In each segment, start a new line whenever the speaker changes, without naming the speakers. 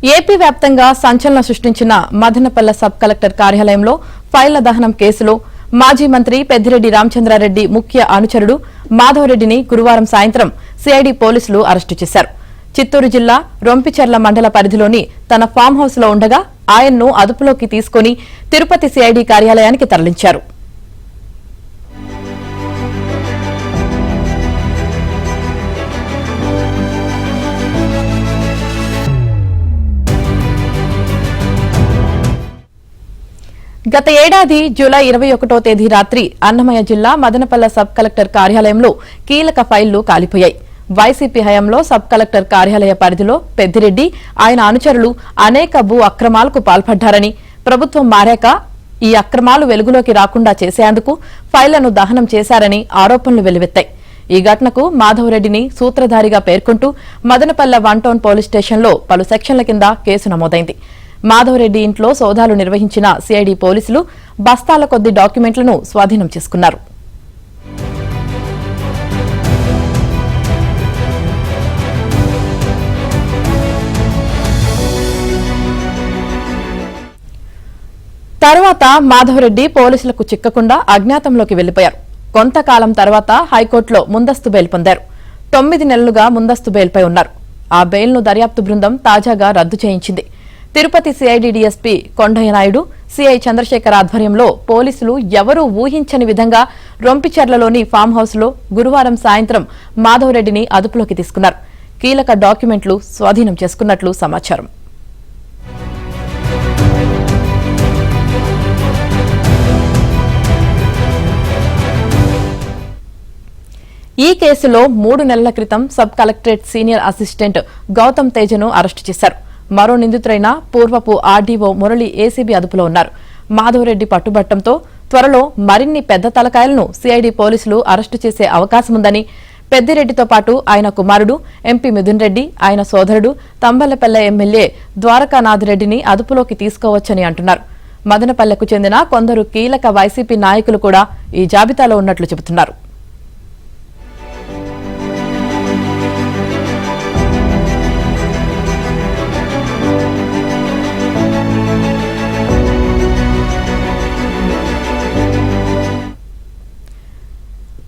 AP వ్యాప్తంగా సంచలనం సృష్టించిన మదనపల్లె సబ్ కలెక్టర్ కార్యాలయంలో ఫైళ్ల దహనం కేసులో మాజీ మంత్రి పెద్దిరెడ్డి రామచంద్రారెడ్డి ముఖ్య అనుచరుడు మాధవరెడ్డిని గురువారం సాయంత్రం సిఐడి పోలీసులు అరెస్టు చేశారు. చిత్తూరు జిల్లా రొంపిచెర్ల మండల పరిధిలోని తన ఫామ్ హౌస్ లో ఉండగా ఆయన్ను అదుపులోకి తీసుకుని తిరుపతి సిఐడి కార్యాలయానికి తరలించారు. గత ఏడాది జూలై 21వ తేదీ రాత్రి అన్నమయ్య జిల్లా మదనపల్లె సబ్ కలెక్టర్ కార్యాలయంలో కీలక ఫైళ్లు కాలిపోయాయి. వైసీపీ హయాంలో సబ్ కలెక్టర్ కార్యాలయ పరిధిలో పెద్దిరెడ్డి ఆయన అనుచరులు అనేక భూ అక్రమాలకు పాల్పడ్డారని, ప్రభుత్వం మారాక ఈ అక్రమాలు వెలుగులోకి రాకుండా చేసేందుకు ఫైళ్లను దహనం చేశారని ఆరోపణలు వెల్లువెత్తాయి. ఈ ఘటనకు మాధవరెడ్డిని సూత్రధారిగా పేర్కొంటూ మదనపల్లె 1 టౌన్ పోలీస్ స్టేషన్లో పలు సెక్షన్ల కింద కేసు నమోదైంది. మాధవరెడ్డి ఇంట్లో సోదాలు నిర్వహించిన సిఐడి పోలీసులు బస్తాల కొద్ది డాక్యుమెంట్లను స్వాధీనం చేసుకున్నారు. తర్వాత మాధవరెడ్డి పోలీసులకు చిక్కకుండా అజ్ఞాతంలోకి వెళ్లిపోయారు. కొంతకాలం తర్వాత హైకోర్టులో ముందస్తు బెయిల్ పొందారు. 9 నెలలుగా ముందస్తు బెయిల్పై ఉన్నారు. ఆ బెయిల్ను దర్యాప్తు బృందం తాజాగా రద్దు చేయించింది. Tirupati CID DSP Kondaiah Naidu, CI Chandrasekhar ఆధ్వర్యంలో పోలీసులు ఎవరూ ఊహించని విధంగా రొంపిచెర్లలోని ఫామ్ హౌస్ లో గురువారం సాయంత్రం మాధవరెడ్డిని అదుపులోకి తీసుకున్నారు. కీలక డాక్యుమెంట్లు స్వాధీనం చేసుకున్నట్లు సమాచారం. ఈ కేసులో 3 నెలల క్రితం sub collectorate senior assistant Gautam తేజను అరెస్టు చేశారు. మరో నిందితుడైన పూర్వపు ఆర్డీఓ మురళి ఏసీబీ అదుపులో ఉన్నారు. మాధవరెడ్డి పట్టుబట్టంతో త్వరలో మరిన్ని పెద్ద తలకాయలను సిఐడి పోలీసులు అరెస్టు చేసే అవకాశముందని, పెద్దిరెడ్డితో పాటు ఆయన కుమారుడు ఎంపీ మిథున్ రెడ్డి, ఆయన సోదరుడు తంబలపల్లె ఎమ్మెల్యే ద్వారకానాథరెడ్డిని అదుపులోకి తీసుకోవచ్చని అంటున్నారు. మదనపల్లెకు చెందిన కొందరు కీలక వైసీపీ నాయకులు కూడా ఈ జాబితాలో ఉన్నట్లు చెబుతున్నారు.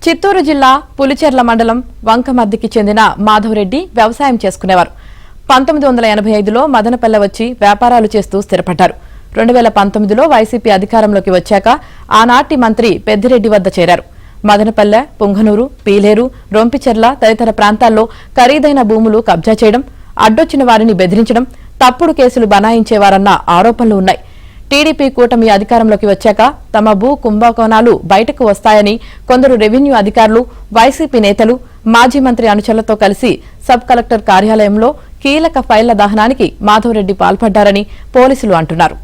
చిత్తూరు జిల్లా పులిచెర్ల మండలం వంకమద్దికి చెందిన మాధవరెడ్డి వ్యవసాయం చేసుకునేవారు. 1985లో మదనపల్లె వచ్చి వ్యాపారాలు చేస్తూ స్థిరపడ్డారు. 2019లో వైసీపీ అధికారంలోకి వచ్చాక ఆనాటి మంత్రి పెద్దిరెడ్డి వద్ద చేరారు. మదనపల్లె, పుంగనూరు, పీలేరు, రొంపిచెర్ల తదితర ప్రాంతాల్లో ఖరీదైన భూములు కబ్జా చేయడం, అడ్డొచ్చిన వారిని బెదిరించడం, తప్పుడు కేసులు బనాయించేవారన్న ఆరోపణలు ఉన్నాయి. టీడీపీ కూటమి అధికారంలోకి వచ్చాక తమ భూ కుంభకోణాలు బయటకు వస్తాయని కొందరు రెవెన్యూ అధికారులు, వైసీపీ నేతలు, మాజీ మంత్రి అనుచరులతో కలిసి సబ్ కలెక్టర్ కార్యాలయంలో కీలక ఫైళ్ల దహనానికి మాధవరెడ్డి పాల్పడ్డారని పోలీసులు అంటున్నారు.